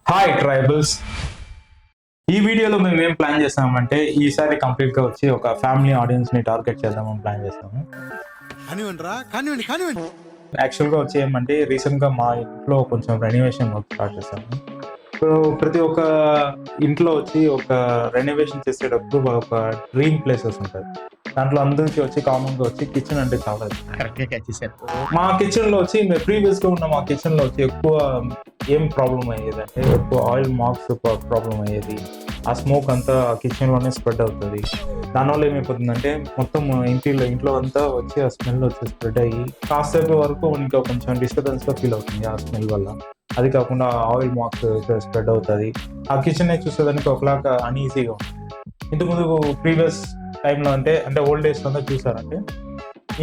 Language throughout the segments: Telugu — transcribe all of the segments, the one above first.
Hi tribals. ఈ వీడియోలో మేము ఏం ప్లాన్ చేస్తామంటే ఈసారి కంప్లీట్ గా వచ్చి ఒక ఫ్యామిలీ ఆడియన్స్ ని టార్గెట్ చేద్దామని ప్లాన్ చేస్తాము. యాక్చువల్ గా వచ్చి ఏమంటే రీసెంట్ గా మా ఇంట్లో కొంచెం రెనోవేషన్ వర్క్ స్టార్ట్ చేస్తాము. సో ప్రతి ఒక్క ఇంట్లో వచ్చి ఒక రెనోవేషన్ చేసేటప్పుడు ఒక డ్రీమ్ ప్లేసెస్ ఉంటుంది. దాంట్లో అందరికి వచ్చి కామన్ గా వచ్చి కిచెన్ అంటే చాలా ఇష్టం. మా కిచెన్ లో వచ్చి ప్రీవియస్ గా ఉన్న మా కిచెన్ లో వచ్చి ఎక్కువ ఏం ప్రాబ్లం అయ్యేది అంటే ఎక్కువ ఆయిల్ మార్క్స్ ప్రాబ్లం అయ్యేది. ఆ స్మోక్ అంతా కిచెన్ లోనే స్ప్రెడ్ అవుతుంది. దానివల్ల ఏమైపోతుందంటే మొత్తం ఇంట్లో అంతా వచ్చి ఆ స్మెల్ వచ్చి స్ప్రెడ్ అయ్యి కాసేపు వరకు ఇంకా కొంచెం డిస్టర్బెన్స్ గా ఫీల్ అవుతుంది ఆ స్మెల్ వల్ల. అది కాకుండా ఆయిల్ మార్క్స్ స్ప్రెడ్ అవుతుంది. ఆ కిచెన్ చూసేదానికి ఒకలాగా అన్ఈజీగా ఉంది. ఇంతకుముందు ప్రీవియస్ టైంలో అంటే ఓల్డ్ డేస్ అంతా చూసారంటే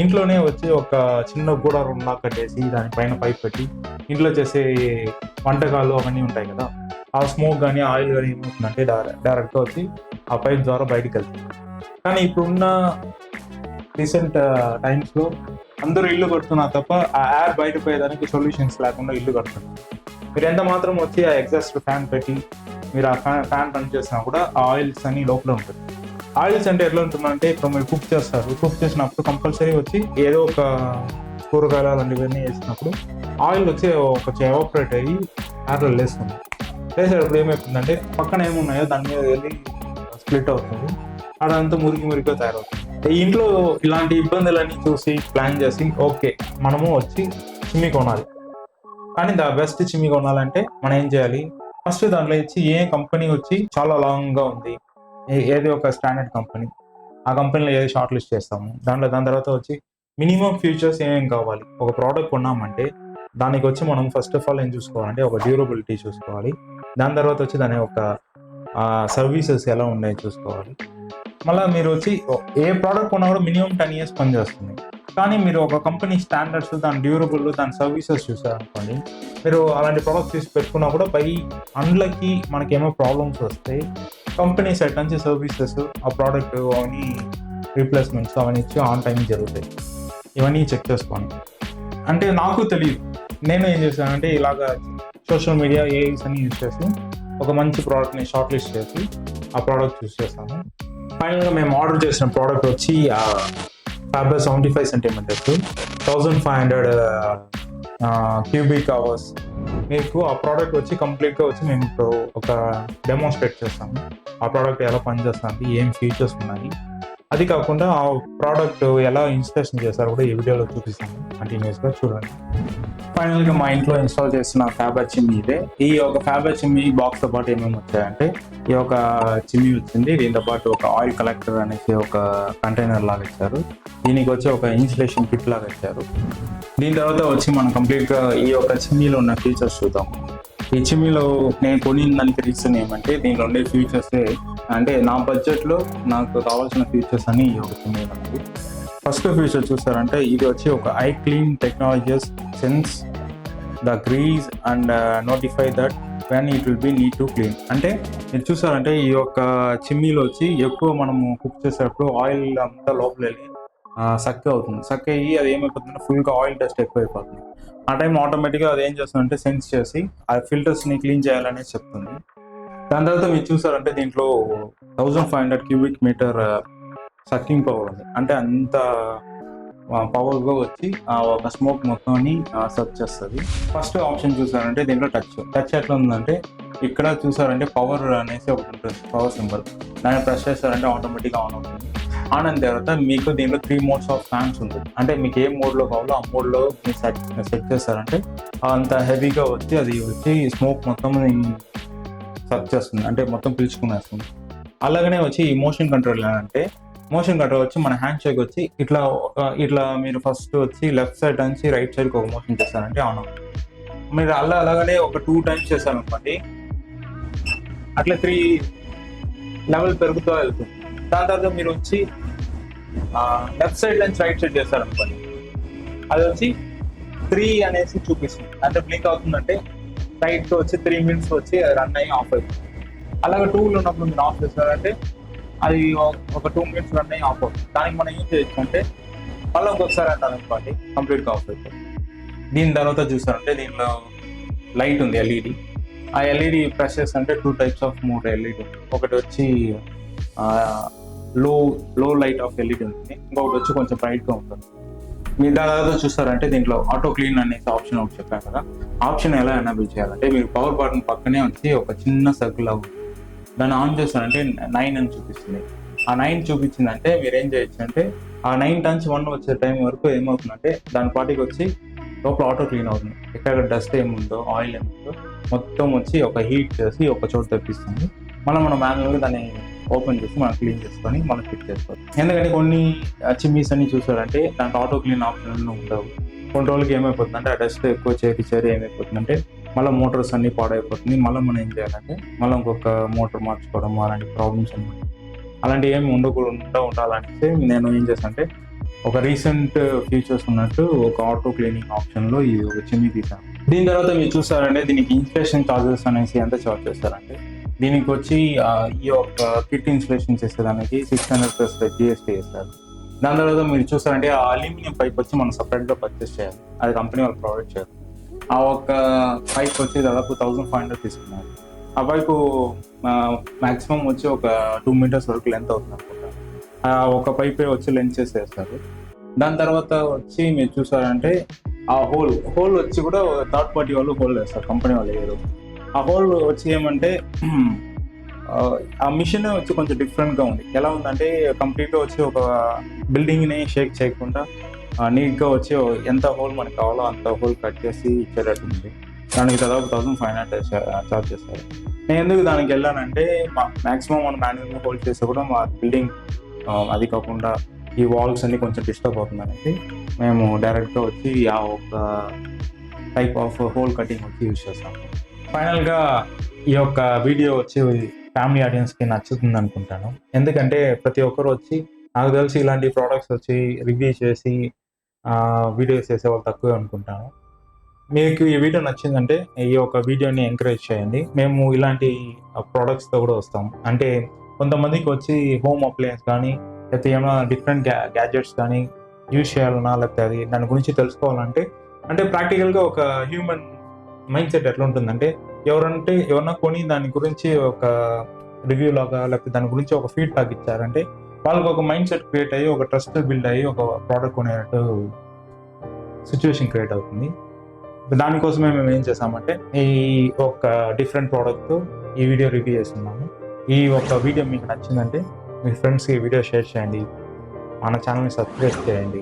ఇంట్లోనే వచ్చి ఒక చిన్న గూడ రూమ్ లాగా కట్టేసి దానిపైన పైప్ పెట్టి ఇంట్లో చేసే వంటకాలు అవన్నీ ఉంటాయి కదా, ఆ స్మోక్ కానీ ఆయిల్ కానీ ఏమవుతుందంటే డైరెక్ట్గా వచ్చి ఆ పైప్ ద్వారా బయటకు వెళ్తుంది. కానీ ఇప్పుడున్న రీసెంట్ టైమ్స్లో అందరూ ఇల్లు కడుతున్నారు తప్ప ఆ ఎయిర్ బయట పోయేదానికి సొల్యూషన్స్ లేకుండా ఇల్లు కడుతున్నారు. మీరు ఎంత మాత్రం వచ్చి ఆ ఎగ్జాస్ట్ ఫ్యాన్ పెట్టి మీరు ఆ ఫ్యాన్ రన్ చేసినా కూడా ఆ ఆయిల్స్ అని లోపల ఉంటుంది. ఆయిల్స్ అంటే ఎట్లా ఉంటుందంటే ఇప్పుడు మీరు కుక్ చేసినప్పుడు కంపల్సరీ వచ్చి ఏదో ఒక కూరగాయలు అలాంటివన్నీ వేసినప్పుడు ఆయిల్ వచ్చి ఒక ఎవాపరేట్ అయ్యి ఎయిర్లో లేస్తుంది. లేసేటప్పుడు ఏమైతుందంటే పక్కన ఏమున్నాయో దాని మీద వెళ్ళి స్ప్లిట్ అవుతుంది. అదంతా మురికిగా తయారవుతుంది. ఈ ఇంట్లో ఇలాంటి ఇబ్బందులన్నీ చూసి ప్లాన్ చేసి ఓకే మనము వచ్చి చిమ్మి కొనాలి. కానీ ద బెస్ట్ చిమ్మి కొనాలంటే మనం ఏం చేయాలి, ఫస్ట్ దాంట్లో వచ్చి ఏ కంపెనీ వచ్చి చాలా లాంగ్గా ఉంది, ఏది ఒక స్టాండర్డ్ కంపెనీ, ఆ కంపెనీలో ఏది షార్ట్ లిస్ట్ చేస్తాము. దాని తర్వాత వచ్చి మినిమం ఫీచర్స్ ఏమేమి కావాలి. ఒక ప్రోడక్ట్ కొన్నామంటే దానికి వచ్చి మనం ఫస్ట్ ఆఫ్ ఆల్ ఏం చూసుకోవాలంటే ఒక డ్యూరబిలిటీ చూసుకోవాలి. దాని తర్వాత వచ్చి దాని ఒక సర్వీసెస్ ఎలా ఉన్నాయో చూసుకోవాలి. మళ్ళీ మీరు వచ్చి ఏ ప్రోడక్ట్ కొన్నా కూడా మినిమం 10 years పనిచేస్తుంది. కానీ మీరు ఒక కంపెనీ స్టాండర్డ్స్, దాని డ్యూరబుల్, దాని సర్వీసెస్ చూసారనుకోండి, మీరు అలాంటి ప్రోడక్ట్స్ తీసి పెట్టుకున్నా కూడా పై అందులోకి మనకేమో ప్రాబ్లమ్స్ వస్తాయి. కంపెనీ సైడ్ నుంచి సర్వీసెస్, ఆ ప్రోడక్ట్ అవన్నీ రీప్లేస్మెంట్స్ అవన్నీ ఇచ్చి ఆన్ టైం జరుగుతాయి. ఇవన్నీ చెక్ చేసుకోండి. అంటే నాకు తెలియదు, నేను ఏం చేశానంటే ఇలాగా సోషల్ మీడియా ఏఐస్ అని యూజ్ చేసి ఒక మంచి ప్రోడక్ట్ని షార్ట్ లిస్ట్ చేసి ఆ ప్రోడక్ట్ యూజ్ చేస్తాను. ఫైనల్గా మేము ఆర్డర్ చేసిన ప్రోడక్ట్ వచ్చి ఫ్యాబర్ 75 cm 1500 cubic hours. మీకు ఆ ప్రోడక్ట్ వచ్చి కంప్లీట్గా వచ్చి మేము ఇప్పుడు ఒక డెమోన్స్ట్రేట్ చేస్తాము. ఆ ప్రోడక్ట్ ఎలా పనిచేస్తుంది, ఏం ఫీచర్స్ ఉన్నాయి, అది కాకుండా ఆ ప్రోడక్ట్ ఎలా ఇన్స్టాలేషన్ చేస్తారో కూడా ఈ వీడియోలో చూపిస్తాము. కంటిన్యూస్గా చూడండి. ఫైనల్గా మా ఇంట్లో ఇన్స్టాల్ చేసిన ఫ్యాబర్ చిమ్మి ఇదే. ఈ ఒక ఫ్యాబర్ చిమ్మి బాక్స్తో పాటు ఏమేమి వచ్చాయంటే ఈ ఒక చిమ్మి వచ్చింది, దీంతో పాటు ఒక ఆయిల్ కలెక్టర్ అనేసి ఒక కంటైనర్ లాగా ఇచ్చారు. దీనికి వచ్చి ఒక ఇన్స్టలేషన్ కిట్ లాగా ఇచ్చారు. దీని తర్వాత వచ్చి మనం కంప్లీట్గా ఈ యొక్క చిమ్మిలో ఉన్న ఫీచర్స్ చూద్దాం. ఈ చిమ్మిలో నేను కొనిన దానికి రీజన్ ఏమంటే దీనిలో ఉండే ఫీచర్సే, అంటే నా బడ్జెట్లో నాకు కావాల్సిన ఫీచర్స్ అని ఈ ఒక చిమ్మి ఉంది. ఫస్ట్ ఫీచర్ చూసారంటే ఇది వచ్చి ఒక I clean technologies sense the grease and notify that when it will be need to clean. అంటే మీరు చూసారంటే ఈ యొక్క చిమ్మిలో వచ్చి ఎక్కువ మనము కుక్ చేసేటప్పుడు ఆయిల్ అంతా లోపల వెళ్ళి సక్ అవుతుంది. సక్ అయ్యి అది ఏమైపోతుందంటే ఫుల్గా ఆయిల్ డస్ట్ ఎక్కువైపోతుంది. ఆ టైం ఆటోమేటిక్గా అది ఏం చేస్తుందంటే సెన్స్ చేసి ఆ ఫిల్టర్స్ని క్లీన్ చేయాలనేసి చెప్తుంది. దాని తర్వాత మీరు చూసారంటే దీంట్లో 1500 cubic meter సక్కింగ్ పవర్ ఉంది. అంటే అంత పవర్గా వచ్చి ఒక స్మోక్ మొత్తాన్ని సర్చ్ చేస్తుంది. ఫస్ట్ ఆప్షన్ చూసారంటే దీంట్లో టచ్ ఎట్లా ఉందంటే ఇక్కడ చూసారంటే పవర్ అనేసి ఒకటి ఉంటుంది, పవర్ సింబల్. దాన్ని ప్రెస్ చేస్తారంటే ఆటోమేటిక్గా ఆన్ అవుతుంది. ఆన్ అయిన తర్వాత మీకు దీంట్లో 3 modes ఆఫ్ ఫ్యాన్స్ ఉంటుంది. అంటే మీకు ఏ మోడ్లో కావాలో ఆ మోడ్లో మీరు సెట్ చేస్తారంటే అంత హెవీగా వచ్చి అది వచ్చి స్మోక్ మొత్తం సర్చ్ చేస్తుంది, అంటే మొత్తం పీల్చుకునేస్తుంది. అలాగనే వచ్చి ఈ మోషన్ కంట్రోల్ అంటే మోషన్ కంట్రోల్ వచ్చి మన హ్యాండ్ షేక్ వచ్చి ఇట్లా మీరు ఫస్ట్ వచ్చి లెఫ్ట్ సైడ్ నుంచి రైట్ సైడ్కి ఒక మోషన్ చేస్తారంటే ఆన్ అవుతుంది. మీరు అలాగనే ఒక 2 times చేశారనుకోండి, అట్లా 3 లెవెల్ పెరుగుతూ వెళ్తుంది. దాని తర్వాత మీరు వచ్చి లెఫ్ట్ సైడ్ నుంచి రైట్ సైడ్ చేస్తారనుకోండి, అది వచ్చి 3 అనేసి చూపిస్తుంది. అంటే బ్లింక్ అవుతుందంటే రైట్కి వచ్చి 3 minutes వచ్చి రన్ అయ్యి ఆఫ్ అవుతుంది. అలాగే 2లో ఉన్నప్పుడు మీరు ఆఫ్ చేస్తారంటే అది ఒక 2 minutes రన్ అయ్యి ఆఫ్ అవుతుంది. దానికి మనం ఏం చేయొచ్చు అంటే మళ్ళీ ఇంకొకసారి అంటారు అనుకోండి, కంప్లీట్గా ఆఫ్ అవుతుంది. దీని తర్వాత చూసారంటే దీనిలో లైట్ ఉంది, ఎల్ఈడి. ఆ ఎల్ఈడి ప్రెషర్స్ అంటే 2 టైప్స్ ఆఫ్ మోడ్ ఎల్ఈడి. ఒకటి వచ్చి లో లో లైట్ ఆఫ్ ఎల్ఈడి ఉంటుంది, ఇంకొకటి వచ్చి కొంచెం బ్రైట్గా ఉంటుంది. మీరు దాదాపు చూస్తారంటే దీంట్లో ఆటో క్లీన్ అనేసి ఆప్షన్ ఒకటి చెప్పాను కదా. ఆప్షన్ ఎలా ఎనేబుల్ చేయాలంటే మీరు పవర్ బటన్ పక్కనే వచ్చి ఒక చిన్న సర్కిల్ అవుతుంది, దాన్ని ఆన్ చేస్తారంటే 9 అని చూపిస్తుంది. ఆ 9 చూపించిందంటే మీరు ఏం చేయొచ్చు అంటే ఆ 9 టన్స్ 1 వచ్చే టైం వరకు ఏమవుతుందంటే దాని పాటికి వచ్చి లోపల ఆటో క్లీన్ అవుతుంది. ఎక్కడ డస్ట్ ఏముందో ఆయిల్ ఏముందో మొత్తం వచ్చి ఒక హీట్ చేసి ఒక చోట తెప్పిస్తుంది. మనం మాన్యువల్గా దాన్ని ఓపెన్ చేసి మనం క్లీన్ చేసుకొని మనం ఫిట్ చేసుకోవచ్చు. ఎందుకంటే కొన్ని చిమ్మీస్ అన్ని చూసారంటే దాంట్లో ఆటో క్లీన్ ఆప్షన్ ఉండవు. కొన్ని రోజులకి ఏమైపోతుందంటే ఆ డస్ట్ ఎక్కువ చేరి ఏమైపోతుందంటే మళ్ళీ మోటార్స్ అన్ని పాడైపోతుంది. మళ్ళీ మనం ఏం చేయాలంటే మళ్ళీ ఇంకొక మోటార్ మార్చుకోవడం అలాంటి ప్రాబ్లమ్స్ అన్నమాట. అలాంటివి ఏమి ఉండకుండా ఉండాలంటే నేను ఏం చేస్తాను అంటే ఒక రీసెంట్ ఫీచర్స్ ఉన్నట్టు ఒక ఆటో క్లీనింగ్ ఆప్షన్లో ఇది ఒక చిమ్మి తీసాను. దీని తర్వాత మీరు చూస్తారంటే దీనికి ఇన్స్టలేషన్ చార్జెస్ అనేసి ఎంత చార్జ్ చేస్తారంటే దీనికి వచ్చి ఈ యొక్క కిట్ ఇన్స్టలేషన్ చేసేదానికి 600 ప్లస్ GST వేస్తారు. దాని తర్వాత మీరు చూస్తారంటే ఆ అల్యూమినియం పైప్ వచ్చి మనం సపరేట్గా పర్చేస్ చేయాలి, అది కంపెనీ వాళ్ళు ప్రొవైడ్ చేయాలి. ఆ ఒక్క పైప్ వచ్చి దాదాపు 1500 తీసుకున్నారు. ఆ పైపు మ్యాక్సిమం వచ్చి ఒక 2 మీటర్స్ వరకు లెంత్ అవుతుంది అనుకుంటా. ఆ ఒక పైపే వచ్చి లెంత్ చేసేస్తారు. దాని తర్వాత వచ్చి మీరు చూసారంటే ఆ హోల్ వచ్చి కూడా థర్డ్ పార్టీ వాళ్ళు హోల్ వేస్తారు, కంపెనీ వాళ్ళు వేయరు. ఆ హోల్ వచ్చి ఏమంటే ఆ మిషన్ వచ్చి కొంచెం డిఫరెంట్గా ఉంది. ఎలా ఉందంటే కంప్లీట్గా వచ్చి ఒక బిల్డింగ్ని షేక్ చేయకుండా నీట్గా వచ్చి ఎంత హోల్ మనకు కావాలో అంత హోల్ కట్ చేసి ఇచ్చేటట్టు ఉంది. దానికి దాదాపు 1500 చార్జ్ చేస్తారు. నేను ఎందుకు దానికి వెళ్ళానంటే మ్యాక్సిమం మనం మాన్యువల్గా హోల్డ్ చేస్తే కూడా మా బిల్డింగ్ అది కాకుండా ఈ వాల్స్ అన్ని కొంచెం డిస్టర్బ్ అవుతుంది అనేసి మేము డైరెక్ట్గా వచ్చి ఆ ఒక టైప్ ఆఫ్ హోల్ కటింగ్ వచ్చి యూజ్ చేస్తాము. ఫైనల్గా ఈ యొక్క వీడియో వచ్చి ఫ్యామిలీ ఆడియన్స్కి నచ్చుతుంది అనుకుంటాను. ఎందుకంటే ప్రతి ఒక్కరు వచ్చి నాకు తెలిసి ఇలాంటి ప్రోడక్ట్స్ వచ్చి రివ్యూ చేసి వీడియోస్ చేసే వాళ్ళు తక్కువే అనుకుంటాను. మీకు ఈ వీడియో నచ్చిందంటే ఈ యొక్క వీడియోని ఎంకరేజ్ చేయండి. మేము ఇలాంటి ప్రోడక్ట్స్తో కూడా వస్తాం. అంటే కొంతమందికి వచ్చి హోమ్ అప్లయన్స్ కానీ లేకపోతే ఏమైనా డిఫరెంట్ గ్యాడ్జెట్స్ కానీ యూజ్ చేయాలన్నా లేకపోతే అది దాని గురించి తెలుసుకోవాలంటే అంటే ప్రాక్టికల్గా ఒక హ్యూమన్ మైండ్ సెట్ ఎట్లా ఉంటుందంటే ఎవరన్నా కొని దాని గురించి ఒక రివ్యూ లాగా లేకపోతే దాని గురించి ఒక ఫీడ్బ్యాక్ ఇచ్చారంటే వాళ్ళకి ఒక మైండ్ సెట్ క్రియేట్ అయ్యి ఒక ట్రస్ట్ బిల్డ్ అయ్యి ఒక ప్రోడక్ట్ కొనేటట్టు సిచ్యువేషన్ క్రియేట్ అవుతుంది. దానికోసమే మేము ఏం చేసామంటే ఈ ఒక డిఫరెంట్ ప్రోడక్ట్తో ఈ వీడియో రివ్యూ చేస్తున్నాము. ఈ ఒక వీడియో మీకు నచ్చిందంటే మీ ఫ్రెండ్స్కి ఈ వీడియో షేర్ చేయండి, మన ఛానల్ని సబ్స్క్రైబ్ చేయండి.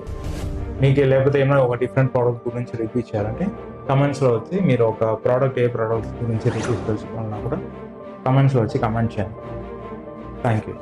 మీకు లేకపోతే ఏమైనా ఒక డిఫరెంట్ ప్రోడక్ట్ గురించి రివ్యూ చేయాలంటే కమెంట్స్లో వచ్చి మీరు ఒక ప్రోడక్ట్ ఏ ప్రోడక్ట్స్ గురించి రివ్యూస్ తెలుసుకోవాలన్నా కూడా కమెంట్స్లో వచ్చి కమెంట్ చేయండి. Thank you.